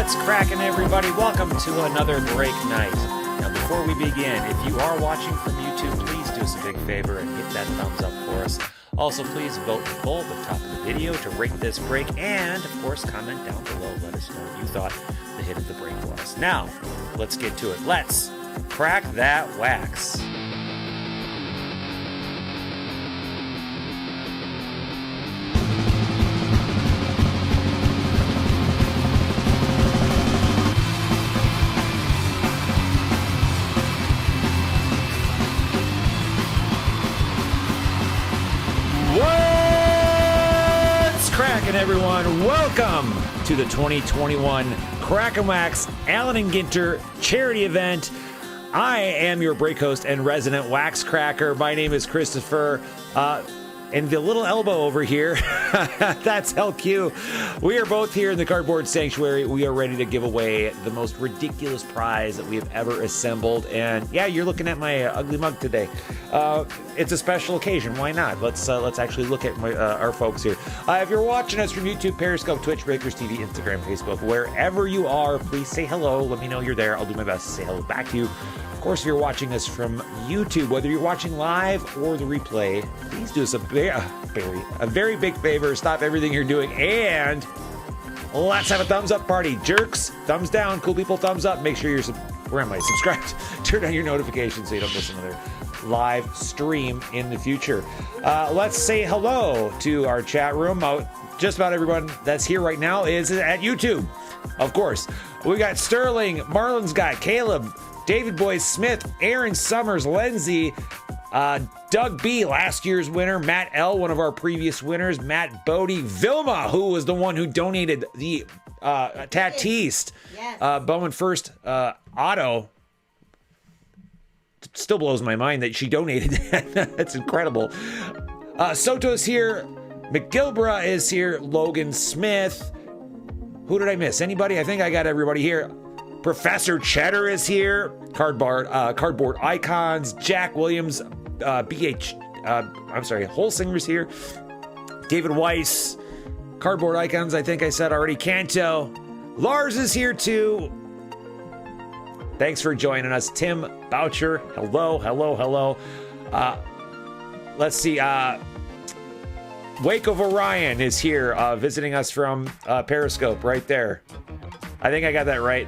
What's cracking, everybody? Welcome to another break night. Now, before we begin, if you are watching from YouTube, please do us a big favor and hit that thumbs up for us. Also, please vote the poll at the top of the video to rate this break, and of course, comment down below. Let us know what you thought the hit of the break was. Now, let's get to it. Let's crack that wax. Everyone, welcome to the 2021 Crackin' Wax Allen and Ginter charity event. I am your break host and resident wax cracker. My name is Christopher. And the little elbow over here, that's LQ. We are both here in the Cardboard Sanctuary. We are ready to give away the most ridiculous prize that we have ever assembled. And yeah, you're looking at my ugly mug today. It's a special occasion. Why not? Let's actually look at our folks here. If you're watching us from YouTube, Periscope, Twitch, Breakers TV, Instagram, Facebook, wherever you are, please say hello. Let me know you're there. I'll do my best to say hello back to you. Of course, if you're watching us from YouTube, whether you're watching live or the replay, please do us a very big favor. Stop everything you're doing and let's have a thumbs up party. Jerks, thumbs down. Cool people, thumbs up. Make sure you're subscribed. Turn on your notifications so you don't miss another live stream in the future. Let's say hello to our chat room. Just about everyone that's here right now is at YouTube. Of course, we got Sterling, Marlon's got Caleb, David Boy Smith, Aaron Summers, Lindsay, Doug B, last year's winner, Matt L, one of our previous winners, Matt Bodie, Vilma, who was the one who donated the Tatiste, yes. Bowman First Auto. Still blows my mind that she donated that. That's incredible. Soto's here, McGilbra is here, Logan Smith. Who did I miss? Anybody? I think I got everybody here. Professor Cheddar is here. Cardboard Icons. Jack Williams. Holsinger's here. David Weiss. Cardboard Icons, I think I said already. Canto. Lars is here too. Thanks for joining us. Tim Boucher. Hello. Let's see. Wake of Orion is here visiting us from Periscope right there. I think I got that right.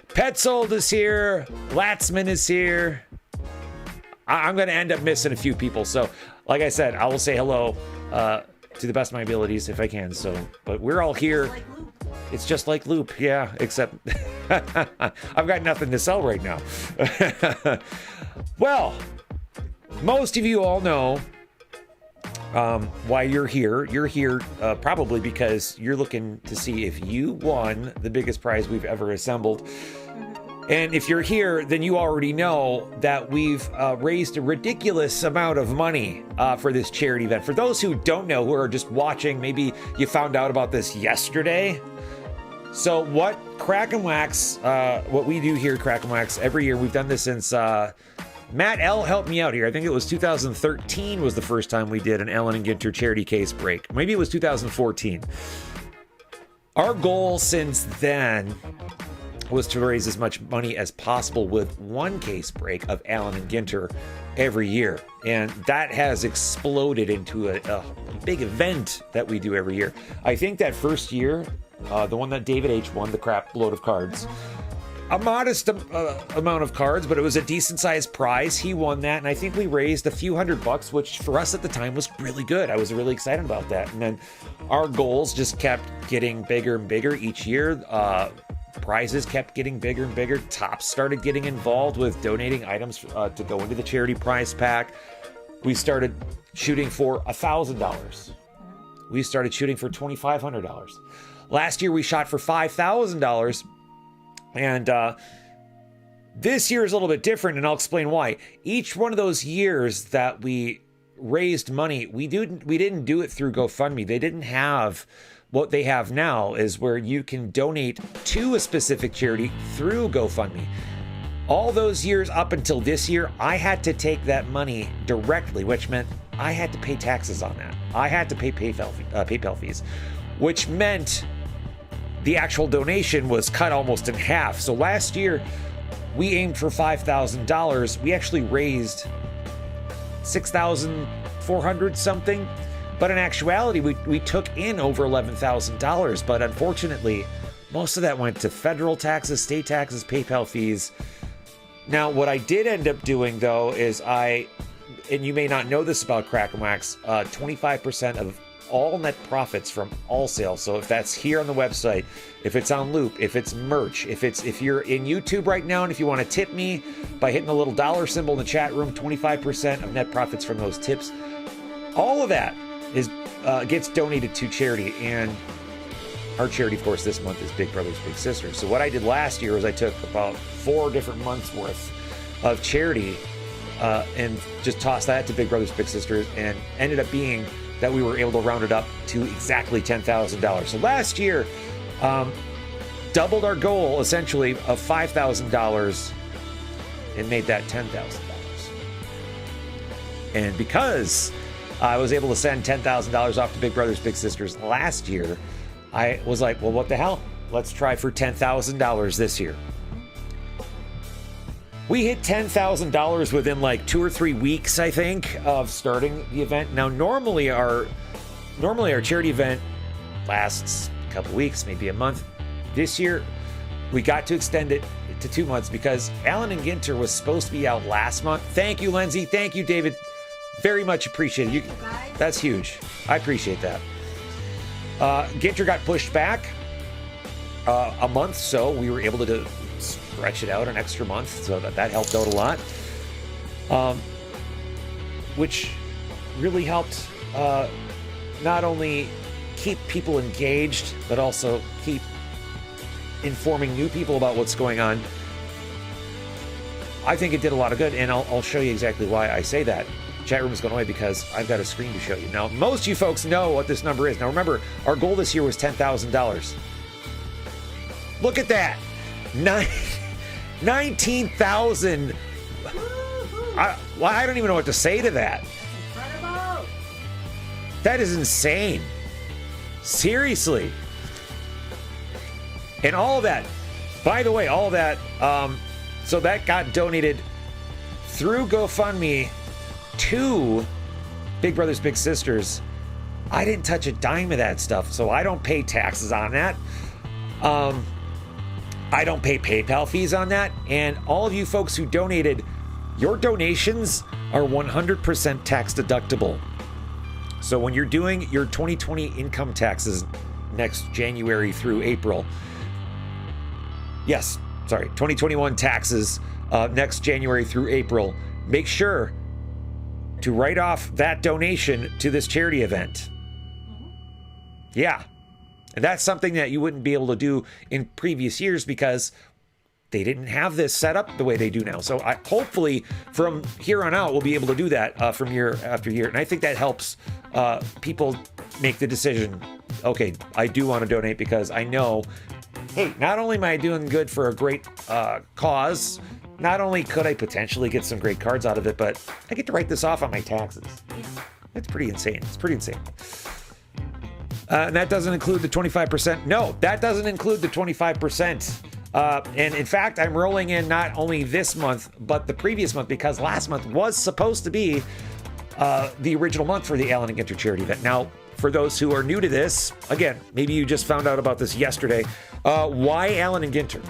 Petzold is here. Latzman is here. I'm going to end up missing a few people. So, like I said, I will say hello to the best of my abilities if I can. So, but we're all here. It's just like Loop. Yeah, except I've got nothing to sell right now. Well, most of you all know why you're here. You're here probably because you're looking to see if you won the biggest prize we've ever assembled. And if you're here, then you already know that we've raised a ridiculous amount of money for this charity event. For those who don't know, who are just watching, maybe you found out about this yesterday. So what Crackin' Wax, what we do here at Crackin' Wax every year, we've done this since Matt L helped me out here. I think it was 2013 was the first time we did an Allen and Ginter charity case break. Maybe it was 2014. Our goal since then was to raise as much money as possible with one case break of Allen and Ginter every year. And that has exploded into a big event that we do every year. I think that first year, the one that David H won, the crap load of cards, a modest amount of cards, but it was a decent sized prize. He won that, and I think we raised a few $100, which for us at the time was really good. I was really excited about that. And then our goals just kept getting bigger and bigger each year. Prizes kept getting bigger and bigger. Tops started getting involved with donating items to go into the charity prize pack. We started shooting for $1,000. We started shooting for $2,500. Last year we shot for $5,000. And this year is a little bit different, and I'll explain why. Each one of those years that we raised money, we didn't do it through GoFundMe. They didn't have what they have now, is where you can donate to a specific charity through GoFundMe. All those years up until this year, I had to take that money directly, which meant I had to pay taxes on that. I had to pay PayPal fees, which meant the actual donation was cut almost in half. So last year, we aimed for $5,000. We actually raised $6,400 something. But in actuality, we took in over $11,000. But unfortunately, most of that went to federal taxes, state taxes, PayPal fees. Now, what I did end up doing, though, is and you may not know this about Crackin' Wax, 25% of all net profits from all sales. So if that's here on the website, if it's on Loop, if it's merch, if you're in YouTube right now, and if you want to tip me by hitting the little dollar symbol in the chat room, 25% of net profits from those tips, all of that gets donated to charity. And our charity, of course, this month is Big Brothers Big Sisters. So what I did last year was I took about 4 different months worth of charity and just tossed that to Big Brothers Big Sisters, and ended up being that we were able to round it up to exactly $10,000. So last year, doubled our goal essentially of $5,000 and made that $10,000. And because I was able to send $10,000 off to Big Brothers Big Sisters last year, I was like, well, what the hell? Let's try for $10,000 this year. We hit $10,000 within like 2 or 3 weeks, I think, of starting the event. Now, normally our charity event lasts a couple weeks, maybe a month. This year, we got to extend it to 2 months because Alan and Ginter was supposed to be out last month. Thank you, Lindsay. Thank you, David. Very much appreciated. That's huge. I appreciate that. Ginter got pushed back a month, so we were able to stretch it out an extra month, so that helped out a lot, which really helped not only keep people engaged, but also keep informing new people about what's going on. I think it did a lot of good, and I'll show you exactly why I say that. Chat room is going away because I've got a screen to show you. Now, most of you folks know what this number is. Now, remember, our goal this year was $10,000. Look at that. 19,000. I don't even know what to say to that. That's incredible. That is insane. Seriously. And all of that, by the way, all of that, so that got donated through GoFundMe to Big Brothers Big Sisters. I didn't touch a dime of that stuff, so I don't pay taxes on that. I don't pay PayPal fees on that. And all of you folks who donated, your donations are 100% tax deductible. So when you're doing your 2020 income taxes next January through April, 2021 taxes next January through April, make sure to write off that donation to this charity event. Yeah. And that's something that you wouldn't be able to do in previous years because they didn't have this set up the way they do now. So hopefully from here on out, we'll be able to do that from year after year. And I think that helps people make the decision, okay, I do want to donate because I know, hey, not only am I doing good for a great cause, not only could I potentially get some great cards out of it, but I get to write this off on my taxes. Yeah. That's pretty insane. It's pretty insane. And that doesn't include the 25%. No, that doesn't include the 25%. And in fact, I'm rolling in not only this month, but the previous month, because last month was supposed to be the original month for the Alan and Ginter charity event. Now, for those who are new to this, again, maybe you just found out about this yesterday. Why Alan and Ginter?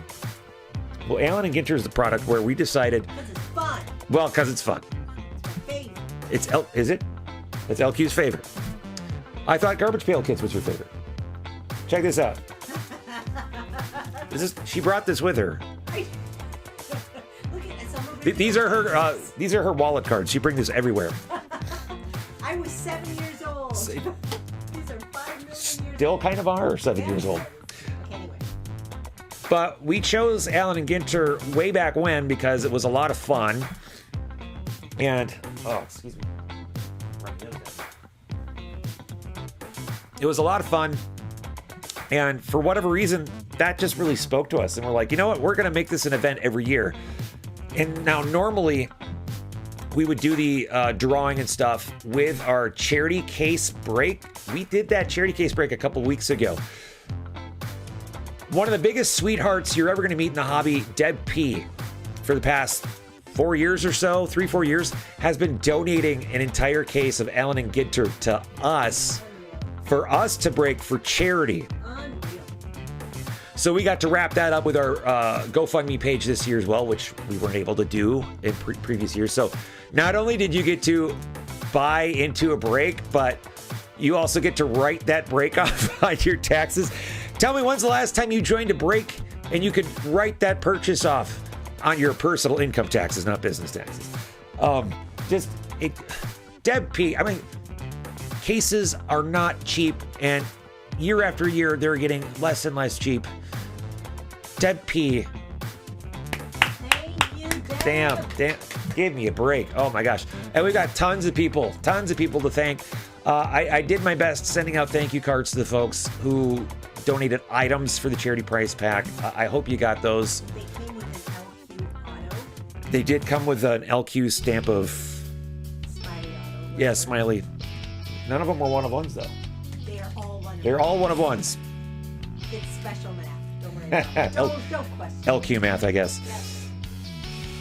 Well, Alan and Ginter is the product where we decided... Because it's fun. Well, because it's fun. It's my favorite. Is it? It's LQ's favorite. I thought Garbage Pail Kids was your favorite. Check this out. She brought this with her. Look at it. These are her wallet cards. She brings this everywhere. I was 7 years old. These are 5 million years Still kind of are 7 years old. Okay, anyway. But we chose Alan and Ginter way back when because it was a lot of fun. And, excuse me. It was a lot of fun. And for whatever reason, that just really spoke to us. And we're like, you know what? We're going to make this an event every year. And now normally we would do the drawing and stuff with our charity case break. We did that charity case break a couple weeks ago. one of the biggest sweethearts you're ever going to meet in the hobby, Deb P, for the past 4 years or so, 3-4 years, has been donating an entire case of Allen and Ginter to us for us to break for charity. So we got to wrap that up with our GoFundMe page this year as well, which we weren't able to do in previous years. So not only did you get to buy into a break, but you also get to write that break off on your taxes. Tell me, when's the last time you joined a break and you could write that purchase off on your personal income taxes, not business taxes? Deb P, I mean, cases are not cheap, and year after year, they're getting less and less cheap. Deb P. Thank you, Deb. Damn, give me a break. Oh my gosh. And we got tons of people to thank. I did my best sending out thank you cards to the folks who donated items for the charity prize pack. I hope you got those. They came with an LQ auto. They did come with an LQ stamp of, Smiley auto. yeah, smiley. None of them were one of ones though. They are all one of They're all one of ones. It's special math. Don't worry about it. Don't question. LQ math, I guess. Yes.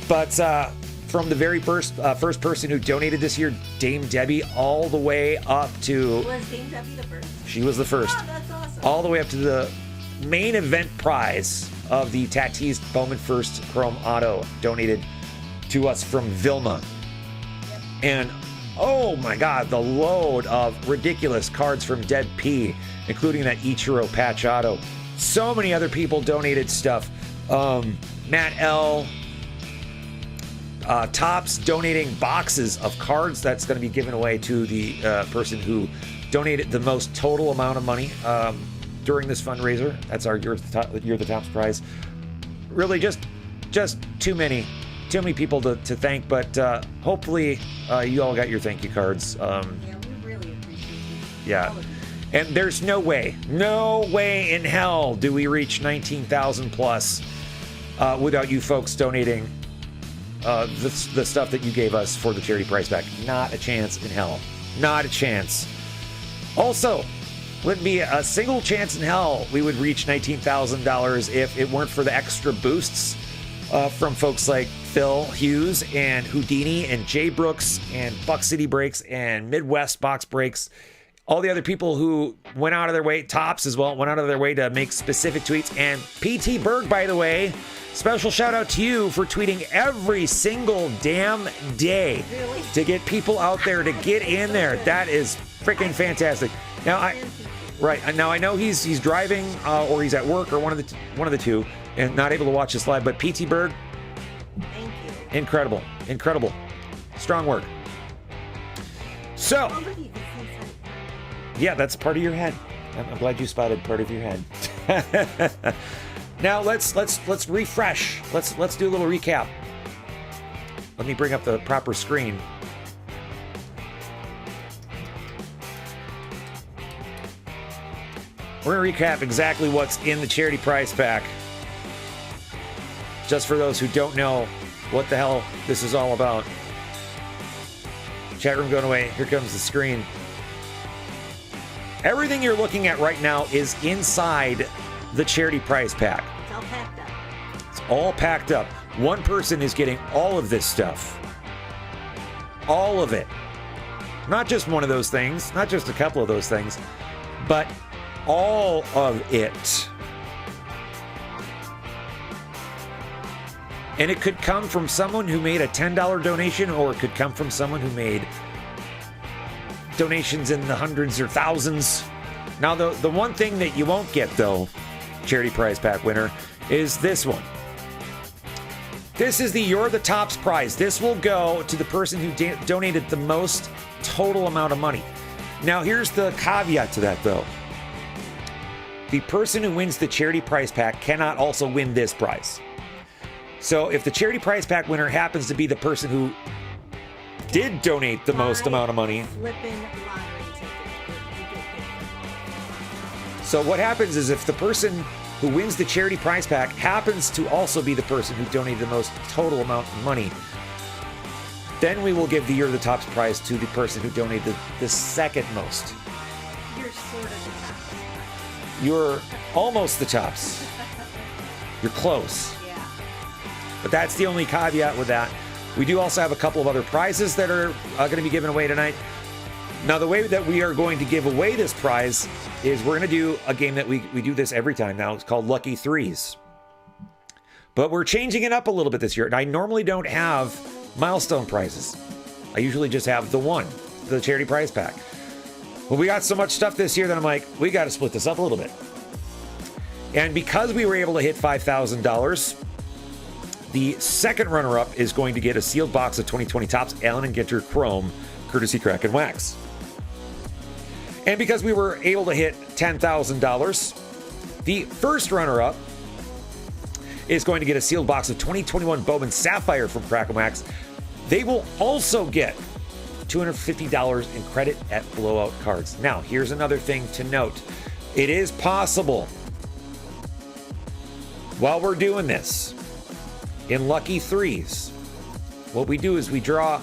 But from the very first person who donated this year, Dame Debbie, all the way up to... Was Dame Debbie the first? She was the first. Oh, that's awesome. All the way up to the main event prize of the Tatis Bowman First Chrome Auto, donated to us from Vilma. Yep. And oh my God, the load of ridiculous cards from Deb P, including that Ichiro patch auto. So many other people donated stuff. Matt L. Tops donating boxes of cards that's going to be given away to the person who donated the most total amount of money during this fundraiser. That's our You're the Tops prize. Really just too many people to thank, but hopefully you all got your thank you cards. Yeah, we really appreciate you. Yeah. All of you. And there's no way in hell do we reach 19,000 plus without you folks donating the stuff that you gave us for the charity prize pack. Not a chance in hell. Not a chance. Also, wouldn't be a single chance in hell we would reach $19,000 if it weren't for the extra boosts from folks like Phil Hughes and Houdini and Jay Brooks and Buck City Breaks and Midwest Box Breaks. All the other people who went out of their way, Tops as well, went out of their way to make specific tweets. And PT Berg, by the way, special shout out to you for tweeting every single damn day Really? to get people out there to get in there. That is freaking fantastic. Now I know he's driving or he's at work or one of the two and not able to watch this live. But PT Berg, Thank you. incredible, strong work. So. Oh, look, you can see something. Yeah, that's part of your head. I'm glad you spotted part of your head. Now let's refresh. Let's do a little recap. Let me bring up the proper screen. We're gonna recap exactly what's in the charity prize pack. Just for those who don't know what the hell this is all about. Chat room going away. Here comes the screen. Everything you're looking at right now is inside the charity prize pack. It's all packed up. It's all packed up. One person is getting all of this stuff. All of it. Not just one of those things, not just a couple of those things, but all of it. And it could come from someone who made a $10 donation, or it could come from someone who made donations in the hundreds or thousands. Now, the one thing that you won't get, though, charity prize pack winner, is this one. This is the You're the Tops prize. This will go to the person who donated the most total amount of money. Now, here's the caveat to that, though. The person who wins the charity prize pack cannot also win this prize. So if the charity prize pack winner happens to be the person who did donate the most amount of money. Flipping lottery ticket. So what happens is if the person who wins the charity prize pack happens to also be the person who donated the most total amount of money, then we will give the You're the Tops prize to the person who donated the second most. You're sort of the top. You're almost the tops. You're close. Yeah. But that's the only caveat with that. We do also have a couple of other prizes that are going to be given away tonight. Now, the way that we are going to give away this prize is we're going to do a game that we do this every time now. It's called Lucky Threes. But we're changing it up a little bit this year. And I normally don't have milestone prizes. I usually just have the charity prize pack. Well, we got so much stuff this year that I'm like, we got to split this up a little bit. And because we were able to hit $5,000, the second runner-up is going to get a sealed box of 2020 Topps Allen & Ginter Chrome, courtesy Crackin Wax. And because we were able to hit $10,000, the first runner-up is going to get a sealed box of 2021 Bowman Sapphire from Crackin Wax. They will also get $250 in credit at Blowout Cards. Now, here's another thing to note. It is possible, while we're doing this, in Lucky Threes, what we do is we draw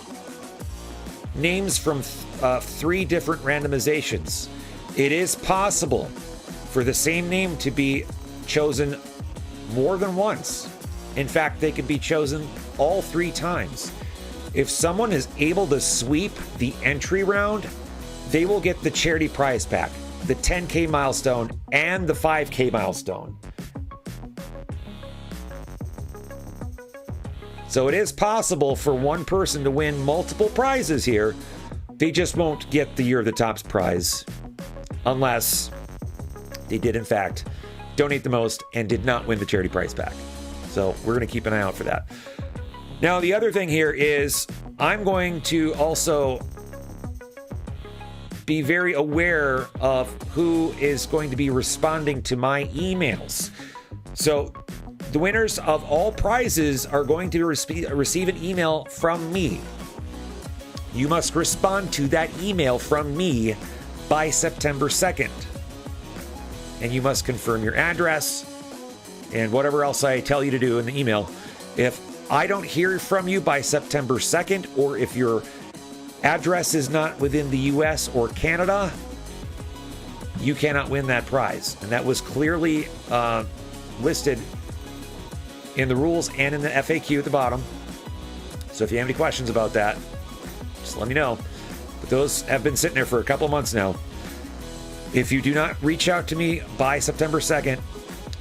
names from 3 different randomizations. It is possible for the same name to be chosen more than once. In fact, they could be chosen all 3 times. If someone is able to sweep the entry round, they will get the charity prize pack, the 10K milestone, and the 5K milestone. So it is possible for one person to win multiple prizes here. They just won't get the Year of the Tops prize unless they did, in fact, donate the most and did not win the charity prize pack. So we're going to keep an eye out for that. Now, the other thing here is I'm going to also be very aware of who is going to be responding to my emails. So the winners of all prizes are going to receive an email from me. You must respond to that email from me by September 2nd. And you must confirm your address and whatever else I tell you to do in the email. If I don't hear from you by September 2nd, or if your address is not within the US or Canada, you cannot win that prize. And that was clearly listed in the rules and in the FAQ at the bottom. So if you have any questions about that, just let me know. But those have been sitting there for a couple months now. If you do not reach out to me by September 2nd,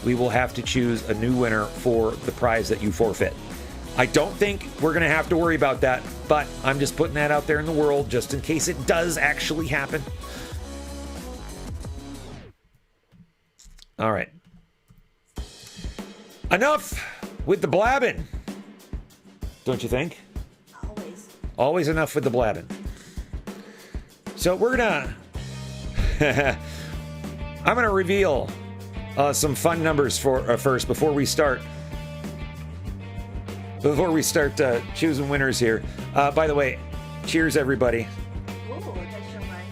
we will have to choose a new winner for the prize that you forfeit. I don't think we're going to have to worry about that, but I'm just putting that out there in the world just in case it does actually happen. All right. Enough with the blabbing, don't you think? Always. Always enough with the blabbing. So we're gonna I'm gonna reveal some fun numbers for first before we start choosing winners here. By the way, cheers everybody. Ooh, that's your wine.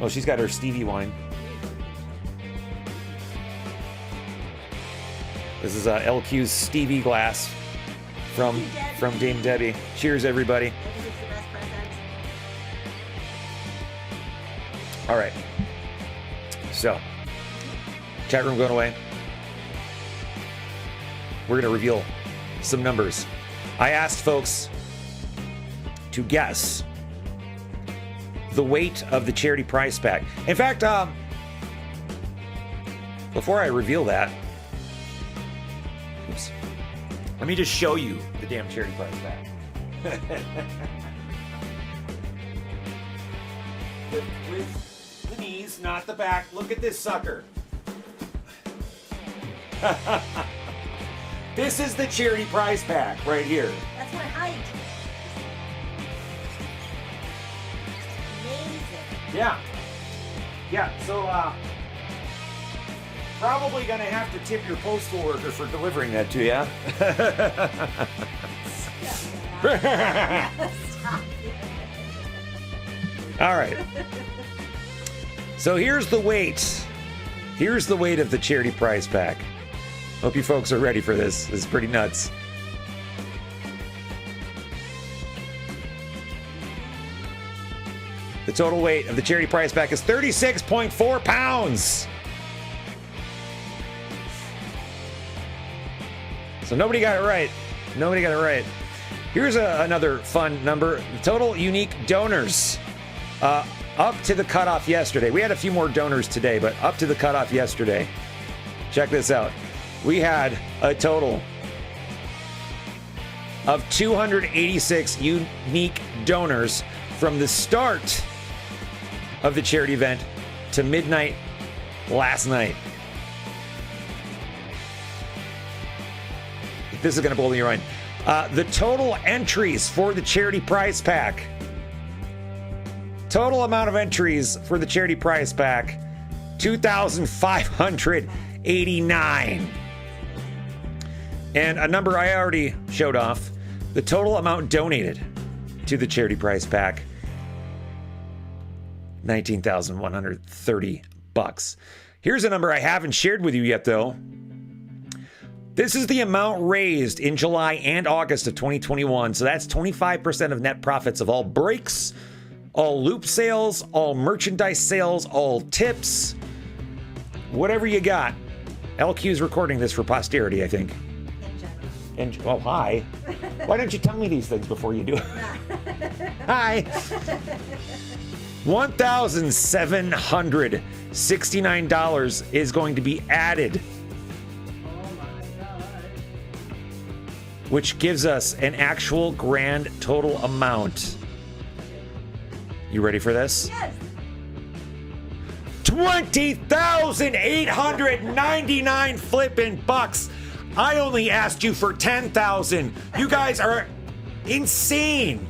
Oh, she's got her Stevie wine. This is LQ's Stevie glass from Dame Debbie. Cheers, everybody. I think it's the best present. All right. So, chat room going away. We're going to reveal some numbers. I asked folks to guess the weight of the charity prize pack. In fact, before I reveal that, let me just show you the damn charity prize pack. with the knees, not the back. Look at this sucker. This is the charity prize pack right here. That's my height. Amazing. Yeah, so probably gonna have to tip your postal worker for delivering that to you. Stop. All right. So here's the weight. Here's the weight of the charity prize pack. Hope you folks are ready for this. This is pretty nuts. The total weight of the charity prize pack is 36.4 pounds. So nobody got it right. Nobody got it right. Here's another fun number. The total unique donors up to the cutoff yesterday. We had a few more donors today, but up to the cutoff yesterday. Check this out. We had a total of 286 unique donors from the start of the charity event to midnight last night. This is going to blow your mind. The total entries for the charity prize pack. Total amount of entries for the charity prize pack, 2,589. And a number I already showed off, the total amount donated to the charity prize pack, $19,130. Here's a number I haven't shared with you yet, though. This is the amount raised in July and August of 2021. So that's 25% of net profits of all breaks, all loop sales, all merchandise sales, all tips, whatever you got. LQ's recording this for posterity, I think. And well, hi. Why don't you tell me these things before you do it? Hi. $1,769 is going to be added, which gives us an actual grand total amount. You ready for this? Yes. $20,899 flipping bucks. I only asked you for 10,000. You guys are insane.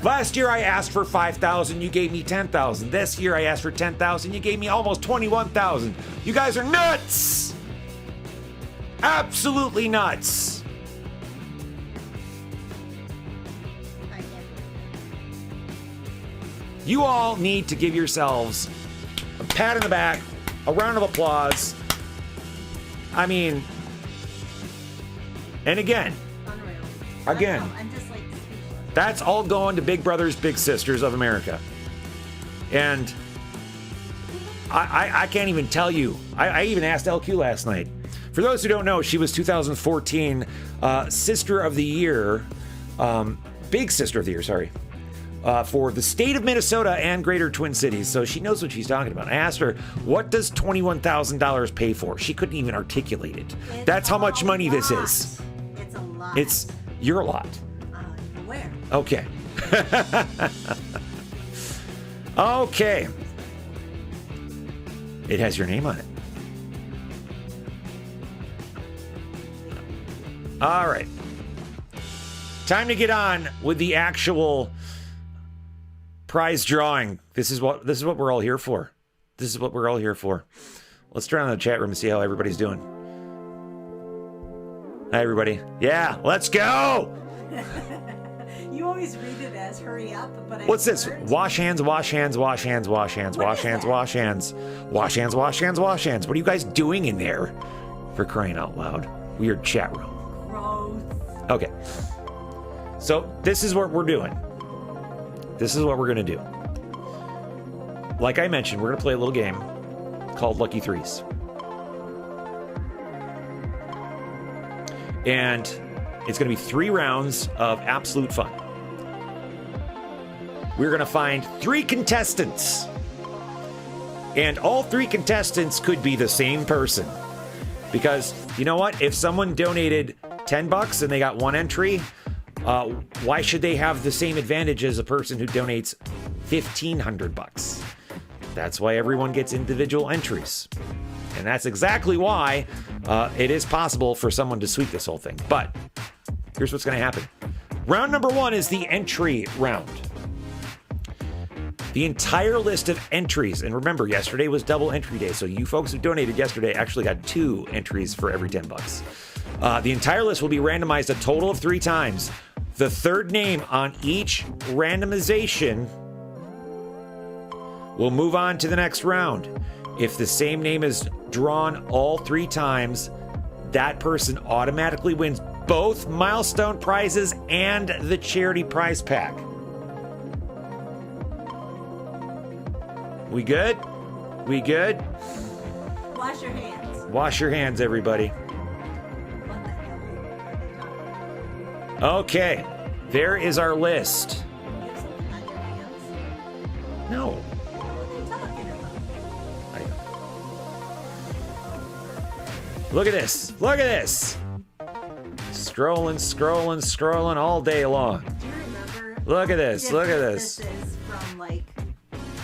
Last year I asked for 5,000, you gave me 10,000. This year I asked for 10,000, you gave me almost 21,000. You guys are nuts. Absolutely nuts. You all need to give yourselves a pat on the back, a round of applause. I mean, and again, Unreal. Again. I'm just like speechless. That's all going to Big Brothers, Big Sisters of America. And I can't even tell you. I even asked LQ last night. For those who don't know, she was 2014 Sister of the Year, Big Sister of the Year, sorry, for the state of Minnesota and Greater Twin Cities. So she knows what she's talking about. I asked her, what does $21,000 pay for? She couldn't even articulate it. That's how much money this is. It's a lot. You're a lot. Where? Okay. Okay. It has your name on it. All right. Time to get on with the actual prize drawing. This is what we're all here for. This is what we're all here for. Let's turn on the chat room and see how everybody's doing. Hi, everybody. Yeah, let's go. You always read it as hurry up, but What's this? Wash hands, wash hands, wash hands, wash hands, wash hands, wash hands, wash hands, wash hands, wash hands. What are you guys doing in there? For crying out loud. Weird chat room. Gross. Okay. So this is what we're doing. This is what we're going to do. Like I mentioned, we're going to play a little game called Lucky Threes. And it's going to be 3 rounds of absolute fun. We're going to find 3 contestants. And all 3 contestants could be the same person. Because, you know what? If someone donated $10 and they got 1 entry, why should they have the same advantage as a person who donates $1,500? That's why everyone gets individual entries. And that's exactly why it is possible for someone to sweep this whole thing. But here's what's going to happen. Round number 1 is the entry round. The entire list of entries, and remember, yesterday was double entry day, so you folks who donated yesterday actually got 2 entries for every $10. The entire list will be randomized a total of 3 times. The third name on each randomization will move on to the next round. If the same name is drawn all 3 times, that person automatically wins both milestone prizes and the charity prize pack. We good? We good? Wash your hands. Wash your hands, everybody. Okay, there is our list. You have something on your hands? No. What are you talking about? Look at this. Look at this. Scrolling, scrolling, scrolling all day long. Do you remember? Look at this. Look at This this. is from like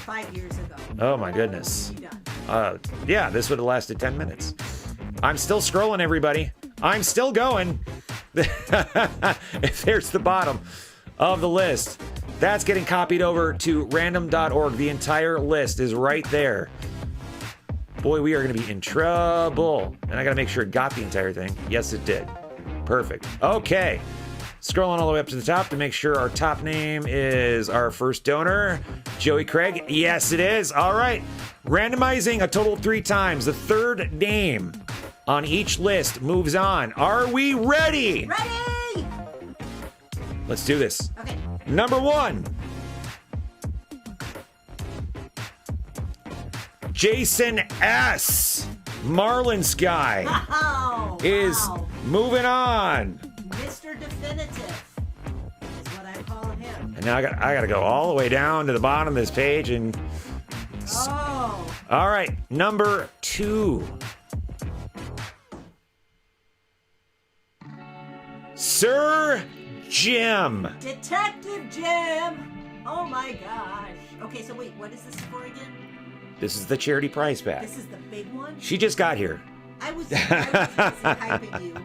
5 years ago. Oh my goodness. You done? Yeah, this would have lasted 10 minutes. I'm still scrolling, everybody. I'm still going. If there's the bottom of the list, that's getting copied over to random.org. The entire list is right there. Boy, we are going to be in trouble. And I got to make sure it got the entire thing. Yes, it did. Perfect. Okay. Scrolling all the way up to the top to make sure our top name is our first donor, Joey Craig. Yes, it is. All right. Randomizing a total of 3 times. The third name on each list moves on. Are we ready? Ready? Let's do this. Okay. Number 1. Jason S. Marlins guy Oh, is wow. moving on. Mr. Definitive is what I call him. And now I got to go all the way down to the bottom of this page and Oh. all right, number 2. Sir Jim. Detective Jim. Oh my gosh. Okay, so wait, what is this for again? This is the charity prize pack. This is the big one? She just got here. I was busy hyping you right now.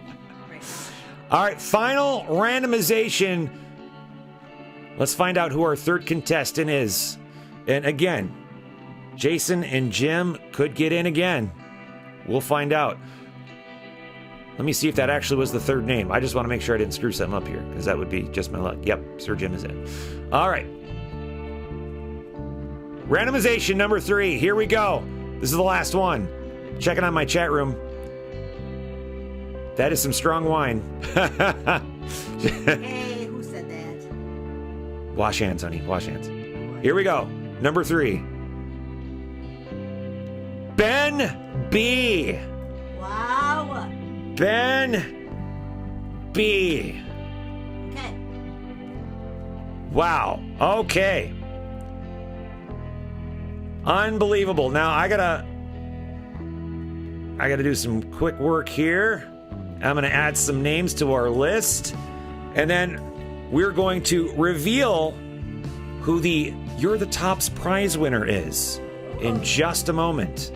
All right, final randomization. Let's find out who our third contestant is. And again, Jason and Jim could get in again. We'll find out. Let me see if that actually was the third name. I just want to make sure I didn't screw something up here, because that would be just my luck. Yep, Sir Jim is in. All right. Randomization number 3. Here we go. This is the last one. Checking on my chat room. That is some strong wine. Hey, who said that? Wash hands, honey. Wash hands. Here we go. Number 3. Ben B. Wow. Ben B. Okay. Wow. Okay. Unbelievable. Now I gotta do some quick work here. I'm gonna add some names to our list, and then we're going to reveal who the You're the Tops prize winner is in just a moment.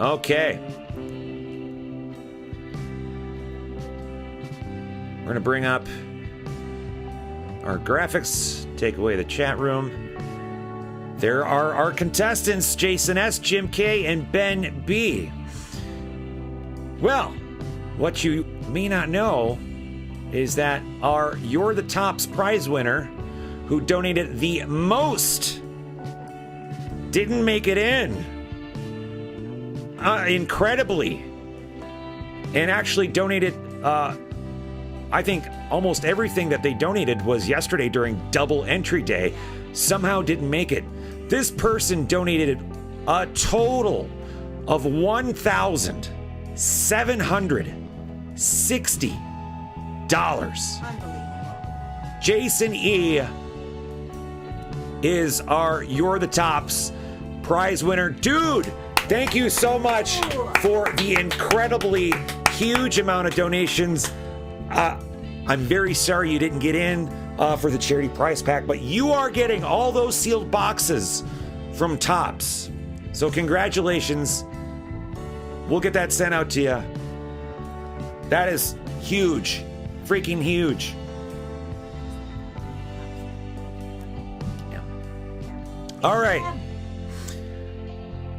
Okay. We're going to bring up our graphics, take away the chat room. There are our contestants, Jason S., Jim K., and Ben B. Well, what you may not know is that our You're the Tops prize winner, who donated the most, didn't make it in. Incredibly. And actually donated, I think almost everything that they donated was yesterday during double entry day. Somehow didn't make it. This person donated a total of $1,760. Unbelievable. Jason E. is our You're the Tops prize winner. Dude, thank you so much for the incredibly huge amount of donations. I'm very sorry you didn't get in for the charity prize pack, but you are getting all those sealed boxes from Tops. So congratulations. We'll get that sent out to you. That is huge. Freaking huge. Yeah. All right.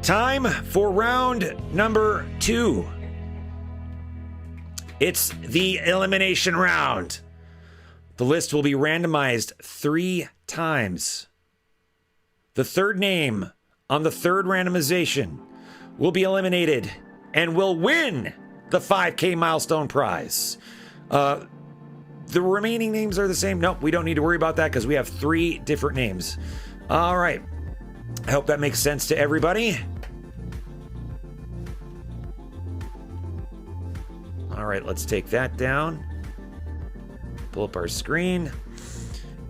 Time for round number 2. It's the elimination round. The list will be randomized 3 times. The third name on the third randomization will be eliminated and will win the 5K milestone prize. The remaining names are the same. Nope, we don't need to worry about that because we have 3 different names. All right. I hope that makes sense to everybody. All right, let's take that down. Pull up our screen.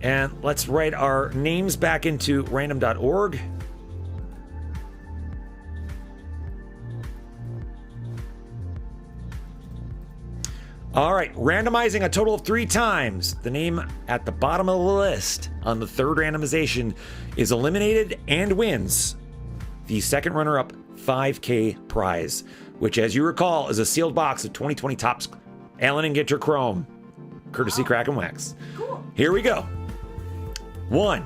And let's write our names back into random.org. All right, randomizing a total of 3 times. The name at the bottom of the list on the third randomization is eliminated and wins the second runner-up 5K prize, which, as you recall, is a sealed box of 2020 Topps Allen and Ginter Chrome, courtesy Crackin Wax. Cool. Here we go. 1,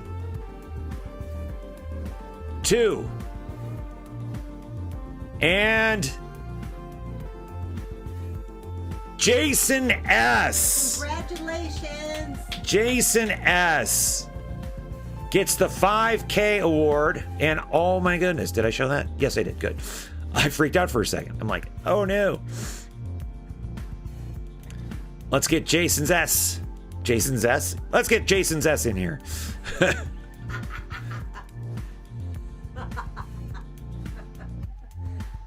2, and Jason S. Congratulations. Jason S. gets the 5K award. And oh my goodness, did I show that? Yes, I did. Good. I freaked out for a second. I'm like, oh no. Let's get Jason's S. Jason's S? Let's get Jason's S in here. I'm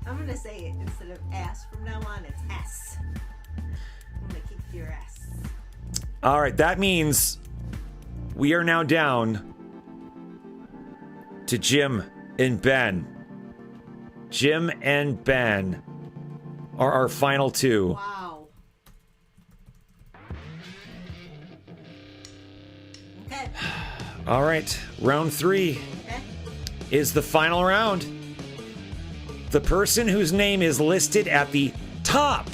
going to say it instead of S from now on, it's S. I'm going to keep your S. All right, that means we are now down to Jim and Ben. Jim and Ben are our final 2. Wow. Okay. All right, round 3 Okay. is the final round. The person whose name is listed at the top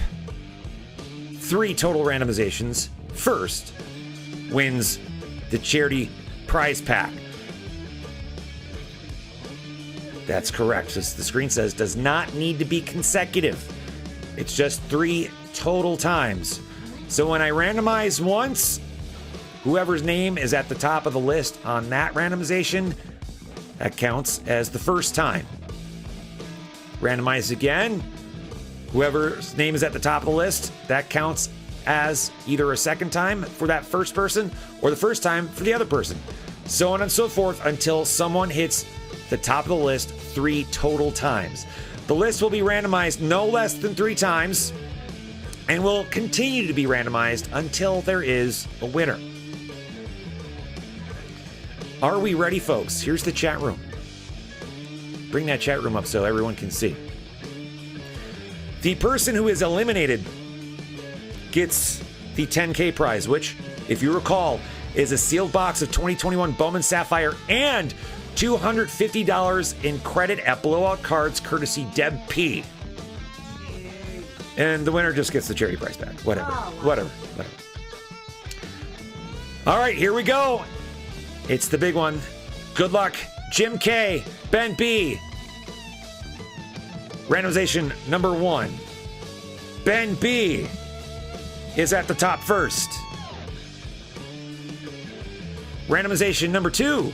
3 total randomizations first wins the charity prize pack. That's correct. As the screen says, does not need to be consecutive. It's just 3 total times. So when I randomize once, whoever's name is at the top of the list on that randomization, that counts as the first time. Randomize again, whoever's name is at the top of the list, that counts as either a second time for that first person or the first time for the other person. So on and so forth until someone hits the top of the list 3 total times. The list will be randomized no less than 3 times and will continue to be randomized until there is a winner. Are we ready, folks? Here's the chat room. Bring that chat room up so everyone can see. The person who is eliminated gets the 10K prize, which, if you recall, is a sealed box of 2021 Bowman Sapphire and $250 in credit at Blowout Cards, courtesy Deb P. And the winner just gets the charity prize back. Whatever. Oh, wow. Whatever. All right, here we go. It's the big one. Good luck, Jim K, Ben B. Randomization number 1. Ben B is at the top first. Randomization number 2.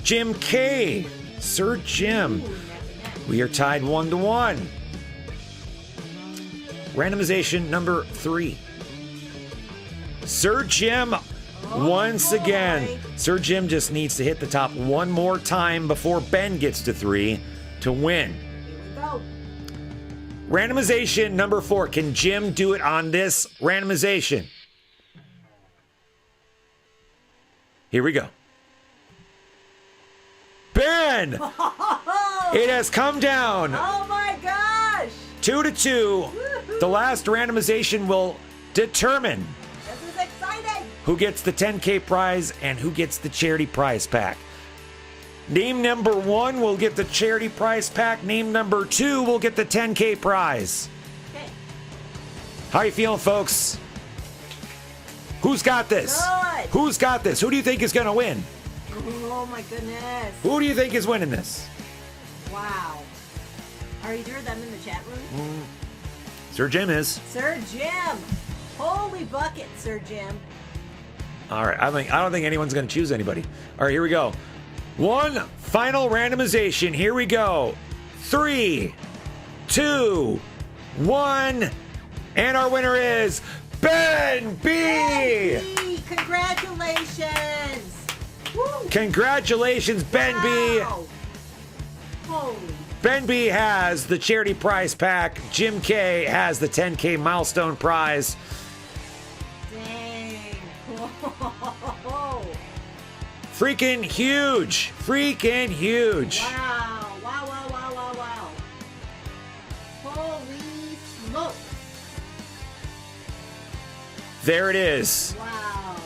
Jim K. Sir Jim. We are tied 1-1. Randomization number 3. Sir Jim once again. Sir Jim just needs to hit the top one more time before Ben gets to 3 to win. Here we go. Randomization number 4. Can Jim do it on this randomization? Here we go. Ben! It has come down Oh my gosh! 2-2. The last randomization will determine This is exciting! who gets the 10K prize and who gets the charity prize pack. Name number 1 will get the charity prize pack. Name number 2 will get the 10K prize. Okay. How are you feeling, folks? Who's got this? Good. Who's got this? Who do you think is going to win? Oh my goodness. Who do you think is winning this? Wow. Are either of them in the chat room? Sir Jim is. Sir Jim! Holy bucket, Sir Jim. All right. I don't think anyone's going to choose anybody. All right, here we go. One final randomization. Here we go. 3, 2, 1. And our winner is Ben B. Hey, congratulations! Woo! Congratulations, Ben B. Wow. Holy. Ben B has the charity prize pack. Jim K has the 10K milestone prize. Dang. Whoa. Freaking huge. Freaking huge. Wow. Wow, wow, wow, wow, wow. Holy smoke. There it is. Wow.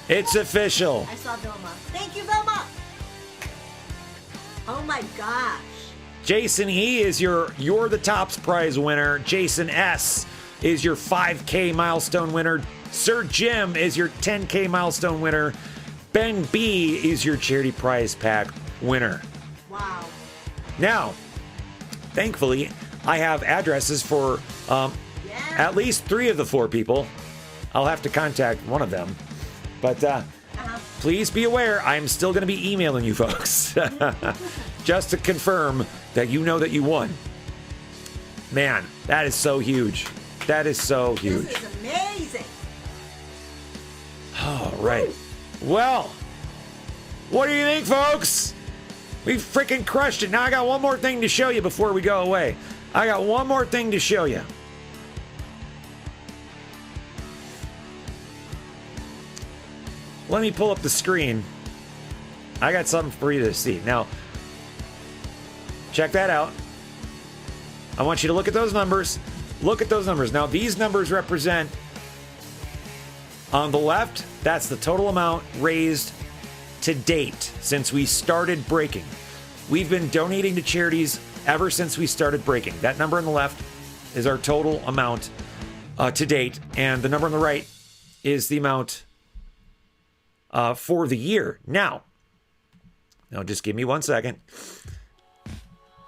It's official. I saw Vilma. Thank you, Vilma. Oh my gosh. Jason E is you're the tops prize winner. Jason S is your 5K milestone winner. Sir Jim is your 10K milestone winner. Ben B is your charity prize pack winner. Wow. Now, thankfully, I have addresses for at least 3 of the 4 people. I'll have to contact one of them. But please be aware, I'm still going to be emailing you folks just to confirm that you know that you won. Man, that is so huge. That is so huge. This is amazing. All right. Well, what do you think, folks? We freaking crushed it. Now I got one more thing to show you before we go away. I got one more thing to show you. Let me pull up the screen. I got something for you to see. Now, check that out. I want you to look at those numbers. Look at those numbers. Now, these numbers represent, on the left, that's the total amount raised to date since we started breaking. We've been donating to charities ever since we started breaking. That number on the left is our total amount to date, and the number on the right is the amount for the year. Now, just give me 1 second.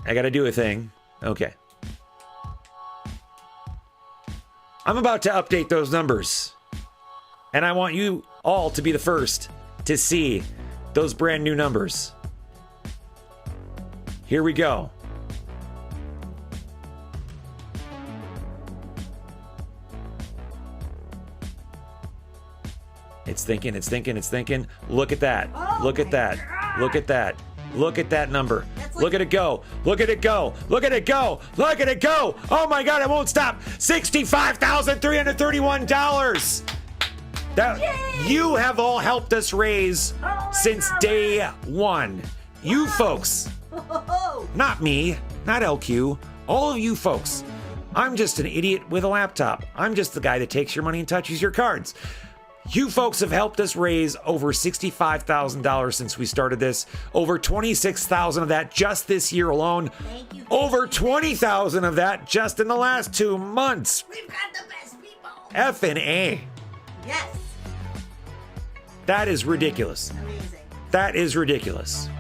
I got to do a thing. Okay. I'm about to update those numbers. And I want you all to be the first to see those brand new numbers. Here we go. It's thinking, it's thinking, it's thinking. Look at that. Oh Look at that. God. Look at that. Look at that number. That's Look at it go. Look at it go. Look at it go. Look at it go. Oh my God, it won't stop. $65,331. That Yay! you have all helped us raise my since God. day one. You folks, not me, not LQ, all of you folks. I'm just an idiot with a laptop. I'm just the guy that takes your money and touches your cards. You folks have helped us raise over $65,000 since we started this. Over $26,000 of that just this year alone. Thank you. Over $20,000 of that just in the last 2 months. We've got the best people. F and A. Yes. That is ridiculous. Amazing. That is ridiculous.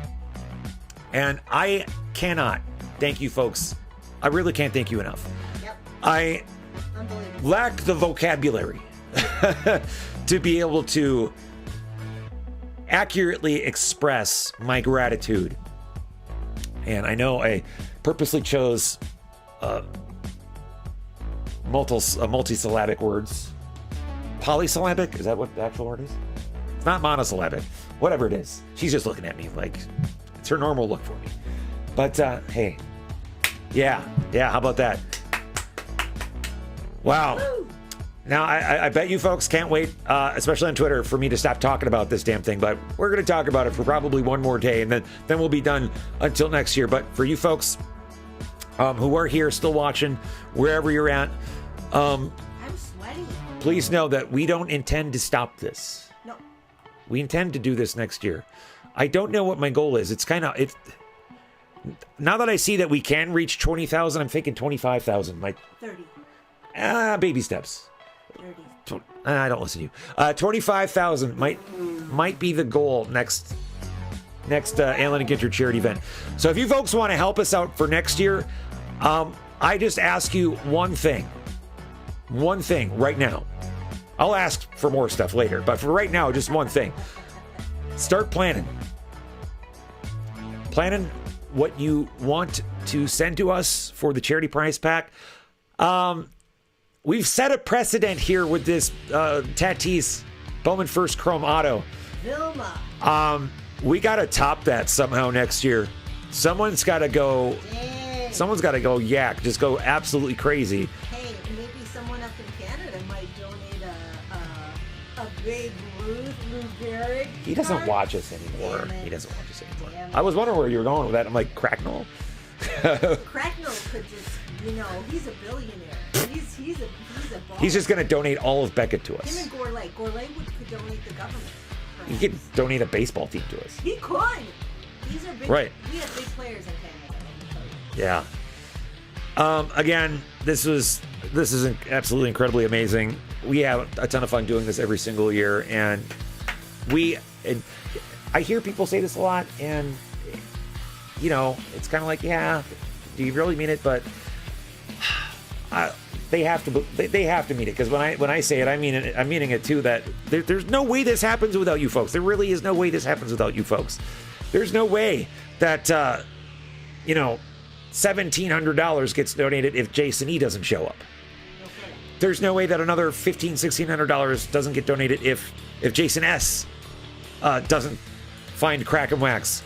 And I cannot thank you folks. I really can't thank you enough. Yep. I Unbelievable. lack the vocabulary to be able to accurately express my gratitude. And I know I purposely chose multisyllabic words. Polysyllabic? Is that what the actual word is? It's not monosyllabic. Whatever it is. She's just looking at me like it's her normal look for me. But hey, yeah, how about that? Wow. Woo. Now, I bet you folks can't wait, especially on Twitter, for me to stop talking about this damn thing. But we're going to talk about it for probably one more day, and then we'll be done until next year. But for you folks who are here still watching, wherever you're at, I'm sweaty. please know that we don't intend to stop this. No. We intend to do this next year. I don't know what my goal is. It's now that I see that we can reach 20,000, I'm thinking 25,000. 30. Baby steps. 30. I don't listen to you. 25,000 might be the goal next Alan and Ginter charity event. So if you folks want to help us out for next year, I just ask you one thing right now. I'll ask for more stuff later, but for right now, just one thing. Start planning what you want to send to us for the charity prize pack. We've set a precedent here with this Tatis Bowman First Chrome Auto. Vilma. We got to top that somehow next year. Someone's got to go. Dang. Someone's got to go yak. Just go absolutely crazy. Hey, maybe someone up in Canada might donate a big Ruth Garrett. He doesn't card. watch us anymore. Damn it. He doesn't watch us anymore. Damn it. I was wondering where you were going with that. I'm like, Cracknell? Cracknell could just, he's a billionaire. He's a boss. He's just going to donate all of Beckett to Him us. and Gourlay. Gourlay could donate the government. He perhaps. could donate a baseball team to us. He could. These are big. Right. We have big players in Canada. Let me tell you. Yeah. Again, this is absolutely incredibly amazing. We have a ton of fun doing this every single year, and I hear people say this a lot, and it's kind of like, yeah, do you really mean it? But they have to mean it, because when I say it, I'm meaning it too. That there's no way this happens without you folks. There really is no way this happens without you folks. There's no way that $1,700 gets donated if Jason E doesn't show up. No kidding. There's no way that another $1,600 doesn't get donated if Jason S doesn't find Crack and Wax.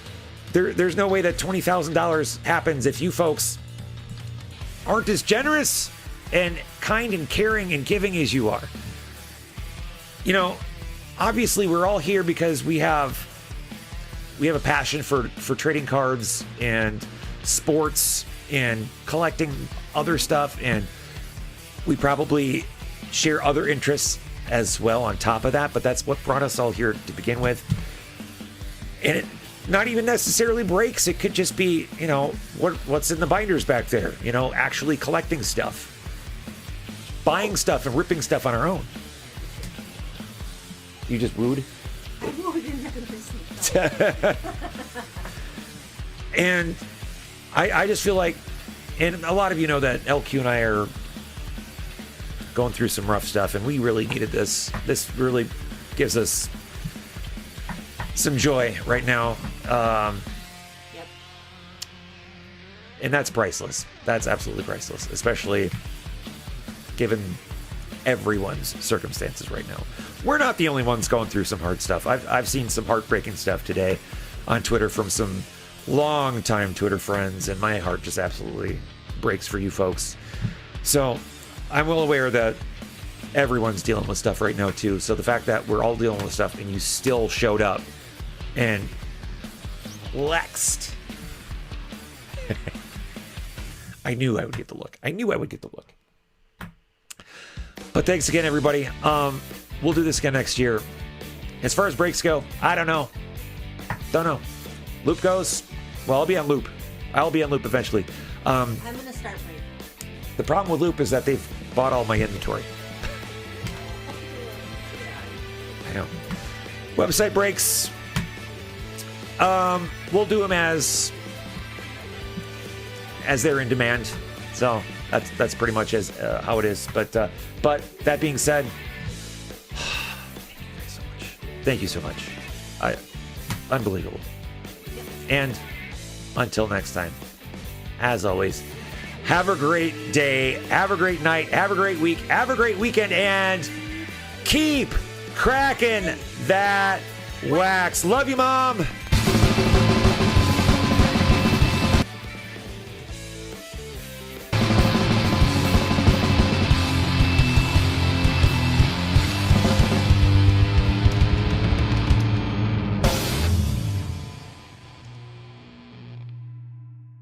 There's no way that $20,000 happens if you folks aren't as generous and kind and caring and giving as you are. Obviously we're all here because we have a passion for trading cards and sports and collecting other stuff, and we probably share other interests as well on top of that, but that's what brought us all here to begin with. And it not even necessarily breaks. It could just be, what's in the binders back there, actually collecting stuff, buying stuff and ripping stuff on our own. You just wooed? I really didn't have to listen. And I just feel like, and a lot of you know that LQ and I are going through some rough stuff, and we really needed this. This really gives us some joy right now. Yep. And that's priceless. That's absolutely priceless, especially given everyone's circumstances right now. We're not the only ones going through some hard stuff. I've seen some heartbreaking stuff today on Twitter from some long-time Twitter friends, and my heart just absolutely breaks for you folks. So I'm well aware that everyone's dealing with stuff right now too. So the fact that we're all dealing with stuff and you still showed up and flexed. I knew I would get the look. But thanks again, everybody. We'll do this again next year. As far as breaks go, I don't know. Loop goes, well, I'll be on loop eventually. I'm going to start breaking. The problem with Loop is that they've bought all my inventory. I know. Website breaks. We'll do them as they're in demand. So that's pretty much as how it is. But that being said, thank you so much. Unbelievable. And until next time, as always, have a great day, have a great night, have a great week, have a great weekend, and keep cracking that wax. Love you, Mom.